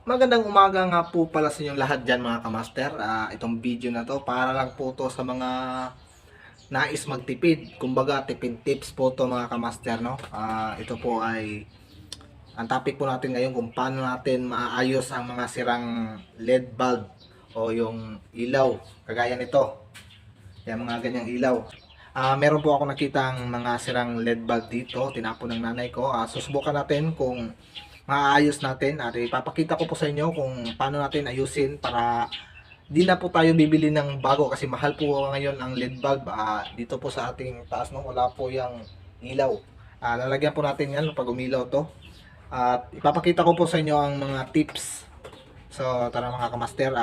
Magandang umaga nga po pala sa inyong lahat dyan mga kamaster. Itong video na to para lang po to sa mga nais magtipid. Kumbaga tipid tips po to mga kamaster, no? Ito po ay ang topic po natin ngayon kung paano natin maaayos ang mga sirang LED bulb o yung ilaw kagaya nito. Yan mga ganyang ilaw. Meron po ako nakitang mga sirang LED bulb dito, tinapon ng nanay ko. Susubukan natin kung maayos natin at ipapakita ko po sa inyo kung paano natin ayusin para di na po tayo bibili ng bago kasi mahal po ngayon ang LED bulb. Dito po sa ating taas, no, wala po yung ilaw. Lalagyan po natin yan pag umilaw to at ipapakita ko po sa inyo ang mga tips. So tara mga kamaster.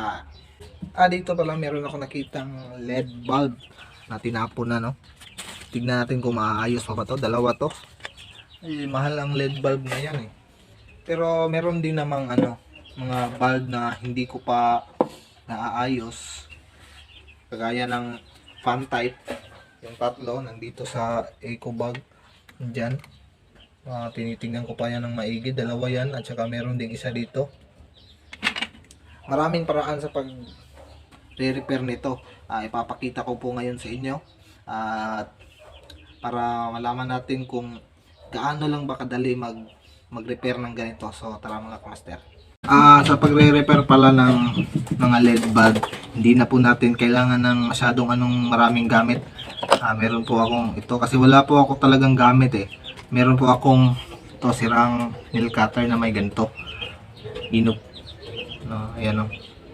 Dito pala meron ako nakitang LED bulb na tinapon na, no. Tignan natin kung maayos pa ba to. Dalawa to. Mahal ang LED bulb na yan eh. Pero meron din namang mga bulb na hindi ko pa naaayos. Kagaya ng fan type. Yung tatlo nandito sa eco bag. Diyan. Tinitingnan ko pa yan ng maigi. Dalawa yan at saka meron ding isa dito. Maraming paraan sa pag re-repair nito. Ipapakita ko po ngayon sa inyo. At para malaman natin kung gaano lang ba kadali mag-repair ng ganito. So tara mga kamaster. Sa pagre-repair pala ng mga LED bulb, hindi na po natin kailangan ng masyadong maraming gamit. Meron po akong ito kasi wala po ako talagang gamit eh. Meron po akong ito sirang nail cutter na may ganito. Inop. Ayan o.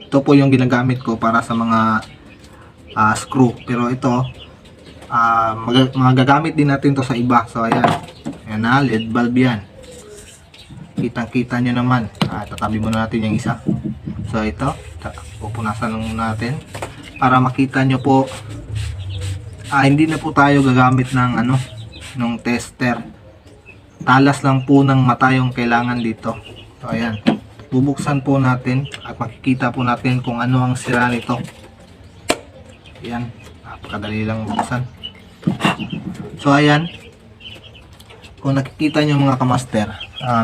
Ito po yung ginagamit ko para sa mga screw. Pero ito magagamit din natin to sa iba. So ayan. Ayan na, LED bulb yan. Kitang-kita nyo naman. Tatabi muna natin yung isa. So ito, pupunasan lang natin para makita nyo po. Hindi na po tayo gagamit ng ng tester. Talas lang po ng mata yung kailangan dito. So ayan, bubuksan po natin at makikita po natin kung ano ang sira nito. Ayan, napakadali lang buksan. So ayan, kung nakikita nyo mga kamaster,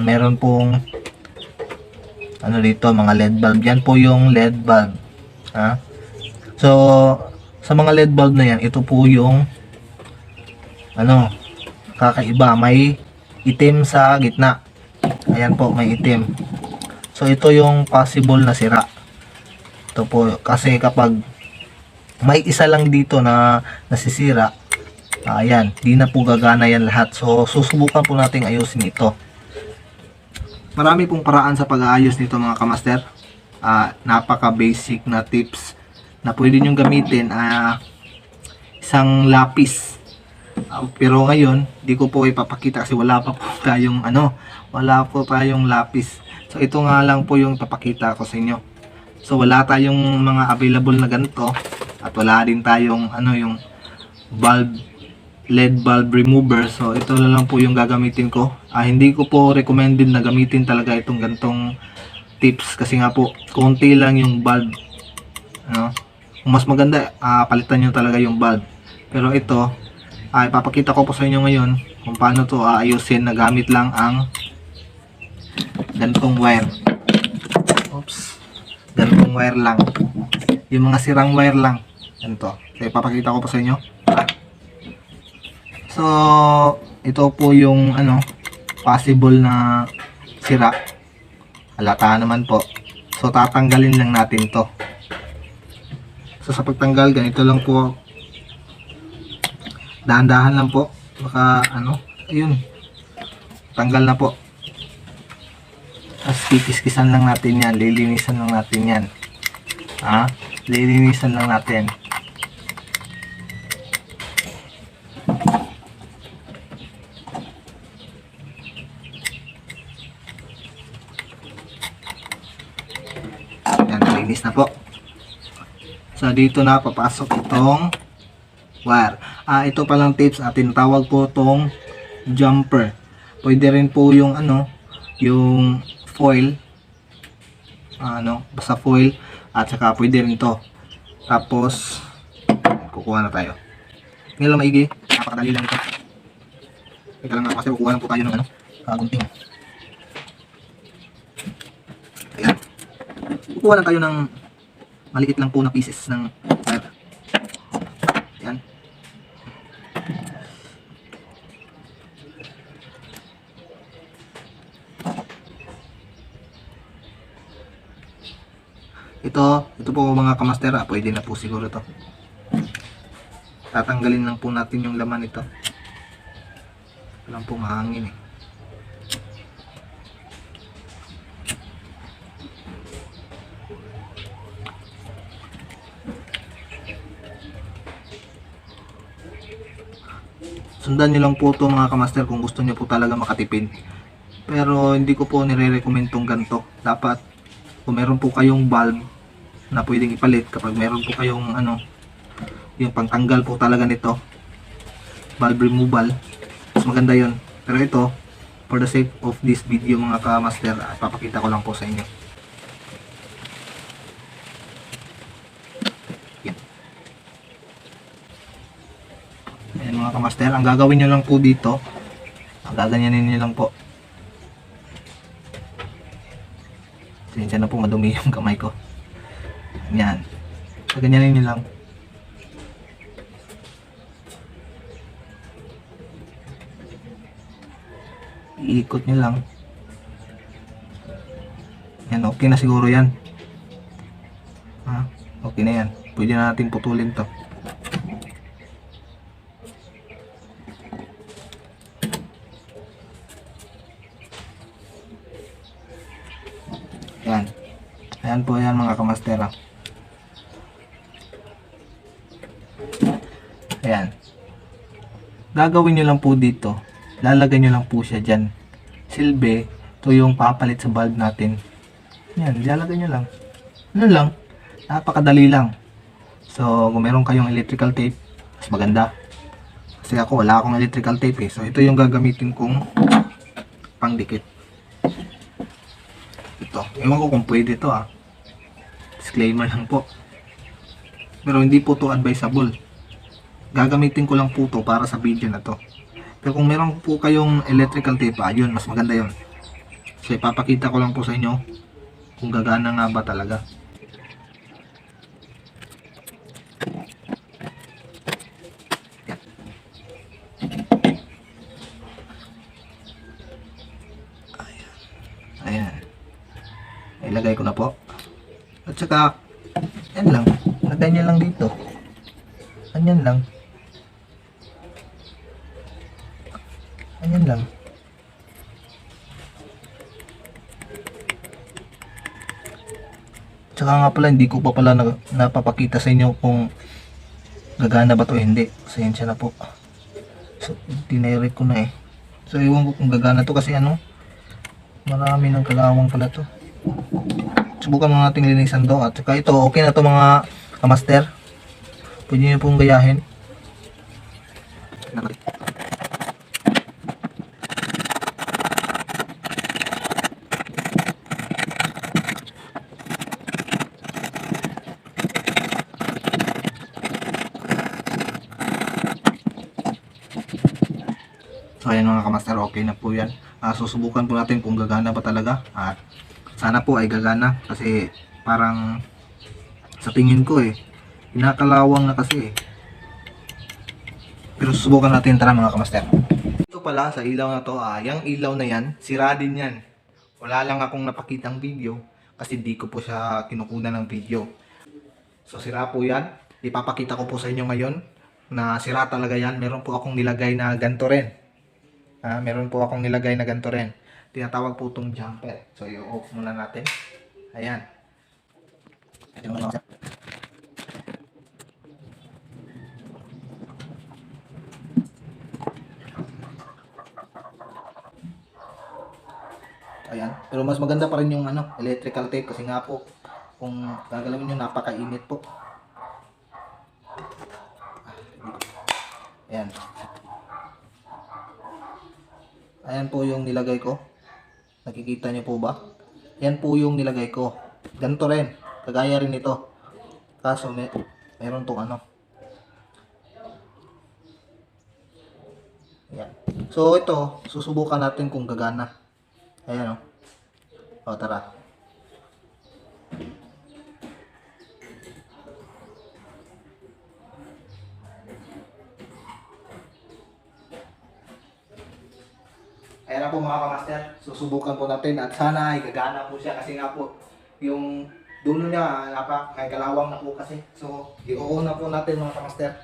meron pong dito mga LED bulb. Yan po yung LED bulb. So sa mga LED bulb na yan, ito po yung kakaiba, may itim sa gitna. Ayan po, may itim. So ito yung possible na sira. Ito po kasi kapag may isa lang dito na nasisira, ayan, di na po gagana yan lahat. So susubukan po nating ayusin ito. Marami pong paraan sa pag-aayos nito mga kamaster. Napaka basic na tips na pwede nyo gamitin. Isang lapis. Pero ngayon di ko po ipapakita kasi wala pa po tayong wala po tayong lapis. So ito nga lang po yung ipapakita ko sa inyo. So wala tayong mga available na ganito at wala din tayong yung bulb, LED bulb remover. So ito na lang po yung gagamitin ko. Hindi ko po recommended na gamitin talaga itong gantong tips kasi nga po konti lang yung bulb. Kung mas maganda, palitan nyo talaga yung bulb. Pero ito, ipapakita ko po sa inyo ngayon kung paano to ayusin na gamit lang ang gantong wire. Oops. Gantong wire lang. Yung mga sirang wire lang. Ganito. So ipapakita ko po sa inyo. So, ito po yung possible na sira. Halata naman po. So, tatanggalin lang natin to. So, sa pagtanggal, ganito lang po. Dahan-dahan lang po. Baka, ayun. Tanggal na po. Tapos, kikis-kisan lang natin yan. Lilinisan lang natin yan. Lilinisan lang natin. Linis na po. So dito na papasok itong wire. Ito palang tips, tinatawag po itong jumper. Pwede rin po yung yung foil. Basta foil at saka pwede rin to. Tapos kukuha na tayo. Ngayon lang maigi, napakadali lang ito. Ito lang kasi kukuha lang po tayo ng gunting. Ayan. Kukuha lang kayo ng maliit lang po na pieces ng wire. Yan. Ito po mga kamaster, pwede na po siguro to. Tatanggalin lang po natin yung laman ito. Walang po mahangin eh. Sundan nyo lang po ito mga kamaster kung gusto nyo po talaga makatipid. Pero hindi ko po nire-recommend tong ganito. Dapat kung meron po kayong valve na pwedeng ipalit, kapag meron po kayong yung pangtanggal po talaga nito, valve removal, mas maganda yon. Pero ito, for the sake of this video mga kamaster, papakita ko lang po sa inyo. Ayan mga kamaster, ang gagawin nyo lang po dito, gaganyanin nyo lang po. Sinsya na po, madumi yung kamay ko. Yan, gaganyanin nyo lang. Iikot nyo lang. Yan, okay na siguro yan. Okay na yan, pwede na natin putulin to. Yan. Ayan po yan mga kamaster. Ayan. Gagawin nyo lang po dito. Lalagay nyo lang po siya dyan. Silbi. Ito yung papalit sa bulb natin. Yan. Lalagay nyo lang. Ano lang. Napakadali lang. So, kung meron kayong electrical tape, mas maganda. Kasi ako wala akong electrical tape eh. So, ito yung gagamitin kong pangdikit. Ito. Ewan ko kung pwede ito Disclaimer lang po. Pero hindi po to advisable. Gagamitin ko lang po to para sa video na to. Pero kung meron po kayong electrical tape, yun, mas maganda yun. So, ipapakita ko lang po sa inyo kung gagana nga ba talaga. Yan. Ayan. Ilagay ko na po. At saka, yan lang. Lagay nyo lang dito. Ganyan lang. Ganyan lang. Tsaka nga pala, hindi ko pa pala napapakita sa inyo kung gagana ba to hindi. Pasensya na po. So, dinirect ko na eh. So, iwan ko kung gagana to kasi marami ng kalawang pala to. Subukan mo natin linisan to. At saka ito, okay na to mga kamaster. Pwede nyo pong gayahin. So ayan mga kamaster, okay na po yan. Susubukan po natin kung gagana pa talaga. At sana po ay gagana kasi parang sa tingin ko kinakalawang na kasi Pero susubukan natin, tara mga kamaster. Ito pala sa ilaw na to, yung ilaw na yan, sira din yan. Wala lang akong napakitang video kasi di ko po siya kinukunan ng video. So sira po yan. Ipapakita ko po sa inyo ngayon na sira talaga yan. Meron po akong nilagay na ganito rin. Meron po akong nilagay na ganito rin. Tinatawag po itong jumper. So i-off muna natin. Ayan. Ayan mga kamaster. Ayan. Pero mas maganda pa rin yung electrical tape kasi nga po kung gagalawin nyo napakainit po. Ayan. Ayan po yung nilagay ko. Nakikita nyo po ba? Yan po yung nilagay ko. Ganito rin. Kagaya rin ito. Kaso meron tong Ayan. So ito, susubukan natin kung gagana. Ayan o. O tara. Ayan na po mga kamaster, susubukan po natin at sana ay gagana po siya kasi nga po yung dulo niya may kalawang na po kasi. So, i-on na po natin mga kamaster.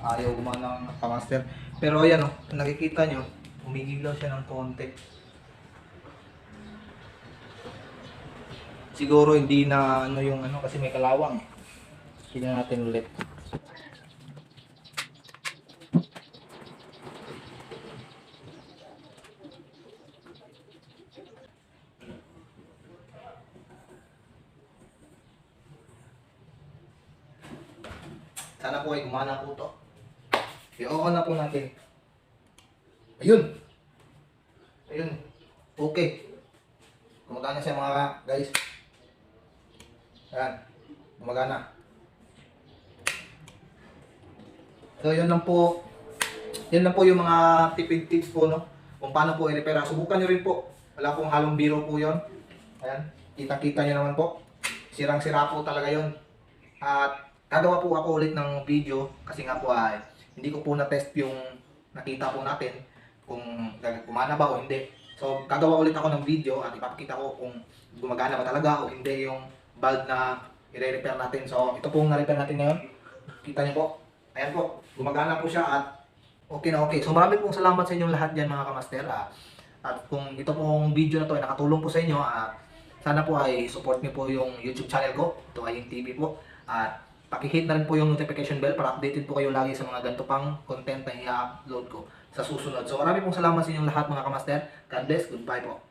Ayaw gumana ng kamaster. Pero ayan o, nakikita nyo, umigilaw siya ng konti. Siguro hindi na ano yung ano kasi may kalawang. Tingnan natin ulit. Sana po ay gumana po to. I-on na po natin. Ayun. Ayun. Okay. Gumagana siya mga guys. Ayan. Gumagana. So yun lang po. Yun lang po yung mga tipid tips po no. Kung paano po i-repair. Subukan nyo rin po. Wala pong halong biro po yun. Ayan. Kita-kita nyo naman po. Sirang-sira po talaga yun. At gagawa po ako ulit ng video kasi nga po ay hindi ko po na-test yung nakita po natin kung gumana ba o hindi. So gagawa ulit ako ng video at ipapakita ko kung gumagana ba talaga o hindi yung bulb na i-repair natin. So ito pong na-repair natin ngayon. Kita niyo po. Ayan po. Gumagana po siya at okay na okay. So marami pong salamat sa inyong lahat dyan mga kamaster. At kung ito pong video na to ay nakatulong po sa inyo, sana po ay support niyo po yung YouTube channel ko. Ito ay yung TV po. At pakihit na rin po yung notification bell para updated po kayo lagi sa mga ganito pang content na i-upload ko sa susunod. So marami pong salamat sa inyong lahat mga kamaster. God bless. Goodbye po.